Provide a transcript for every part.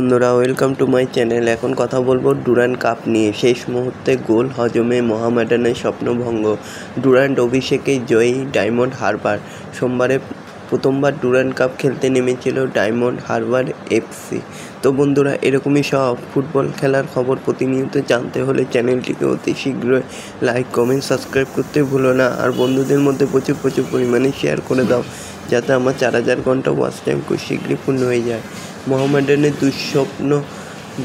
বন্ধুরা, welcome to my channel. এখন কথা বলবো ডুরান্ড কাপ নিয়ে। শেষ মুহূর্তে গোল হজমে মোহামেডানের স্বপ্নভঙ্গ। ডুরান্ড অভিষেকেই জয়ী ডায়মন্ড হারবার। সোমবারে প্রথমবার ডুরান্ড কাপ খেলতে নেমেছিল ডায়মন্ড হারবার এফসি। তো বন্ধুরা, এরকমই সব ফুটবল খেলার খবর প্রতিনিয়ত জানতে হলে চ্যানেলটিকে অতি শীঘ্রই লাইক, কমেন্ট, সাবস্ক্রাইব করতে ভুলো না। আর বন্ধুদের মধ্যে প্রচুর পরিমাণে শেয়ার করে দাও, যাতে আমার 4000 ঘন্টা ওয়াচ টাইম খুব শীঘ্রই পূর্ণ হয়ে যায়। মোহামেডানের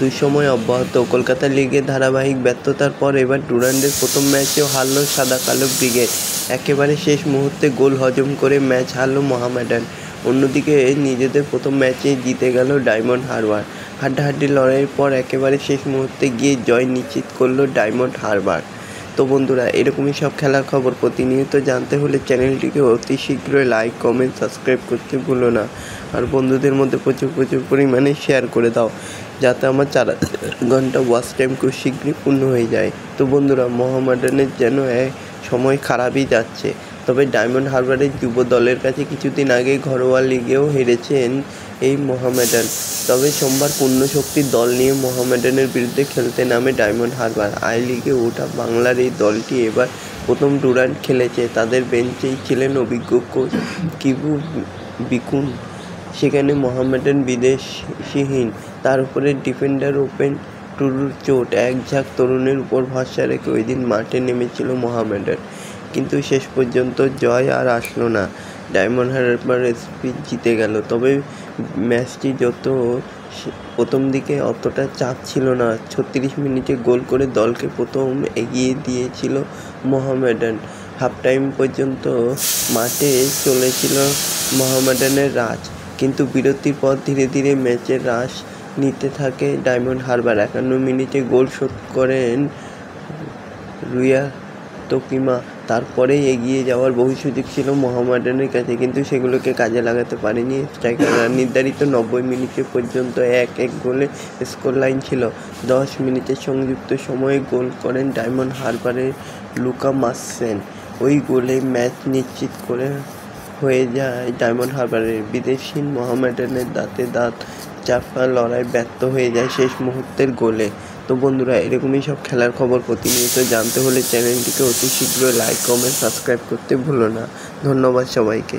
দুঃসময় অব্যাহত। কলকাতা লিগে ধারাবাহিক ব্যর্থতার পর এবার ডুরান্ডের প্রথম ম্যাচেও হারল সাদা কালো ব্রিগেড। একেবারে শেষ মুহূর্তে গোল হজম করে ম্যাচ হারল মোহামেডান। অন্যদিকে নিজেদের প্রথম ম্যাচে জিতে গেল ডায়মন্ড হারবার। হাড্ডাহাড্ডি লড়াইয়ের পর একেবারে শেষ মুহূর্তে গিয়ে জয় নিশ্চিত করল ডায়মন্ড হারবার। তো বন্ধুরা, এরকমই সব খেলার খবর প্রতিনিয়ত জানতে হলে চ্যানেলটিকে অতি শীঘ্রই লাইক, কমেন্ট, সাবস্ক্রাইব করতে ভুলো না। আর বন্ধুদের মধ্যে প্রচুর পরিমাণে শেয়ার করে দাও, যাতে আমার 4000 ঘন্টা ওয়াচ টাইম খুব শীঘ্রই পূর্ণ হয়ে যায়। তো বন্ধুরা, মোহামেডানের যেন সময় খারাপই যাচ্ছে। তবে ডায়মন্ড হারবারের যুব দলের কাছে কিছুদিন আগে ঘরোয়া লিগেও হেরেছেন এই মোহামেডান। তবে সোমবার পূর্ণ শক্তির দল নিয়ে মোহামেডানের বিরুদ্ধে খেলতে নামে ডায়মন্ড হারবার। আই লিগে ওঠা বাংলার এই দলটি এবার প্রথম ডুরান্ড খেলেছে। তাদের বেঞ্চেই ছিলেন অভিজ্ঞ কোচ কিবু বিকুন। সেখানে মোহামেডান বিদেশিহীন, তার উপরে ডিফেন্ডার ওপেন টুরুর চোট। এক ঝাঁক তরুণের উপর ভরসা রেখে ওই দিন মাঠে নেমেছিল মোহামেডান, কিন্তু শেষ পর্যন্ত জয় আর আসলো না। ডায়মন্ড হারবার এসপি জিতে গেল। তবে ম্যাচটি প্রথম দিকে অতটা চাপ ছিল না। 36 মিনিটে গোল করে দলকে প্রথম এগিয়ে দিয়েছিল মোহামেডান। হাফ টাইম পর্যন্ত মাঠে চলেছিল মোহামেডানের রাজ, কিন্তু বিরতির পর ধীরে ধীরে ম্যাচের রাশ নিতে থাকে ডায়মন্ড হারবার। 51 মিনিটে গোল শোধ করেন রুয়া তোকিমা। তারপরেই এগিয়ে যাওয়ার বহু সুযোগ ছিল মোহামেডানের কাছে, কিন্তু সেগুলোকে কাজে লাগাতে পারেনি স্ট্রাইকাররা। নির্ধারিত 90 মিনিটে পর্যন্ত 1-1 গোলে স্কোর লাইন ছিল। 10 মিনিটের সংযুক্ত সময়ে গোল করেন ডায়মন্ড হারবারের লুকা মাসসেন। ওই গোলে ম্যাচ নিশ্চিত হয়ে যায় ডায়মন্ড হারবারের। বিদেশহীন মোহামেডানের দাঁতে দাঁত চাপা লড়াই ব্যর্থ হয়ে যায় শেষ মুহূর্তের গোলে। তো বন্ধুরা, এরকমই সব খেলার খবর প্রতিনিয়ত জানতে হলে চ্যানেলটিকে অতি শীঘ্রই লাইক, কমেন্ট, সাবস্ক্রাইব করতে ভুলো না। ধন্যবাদ সবাইকে।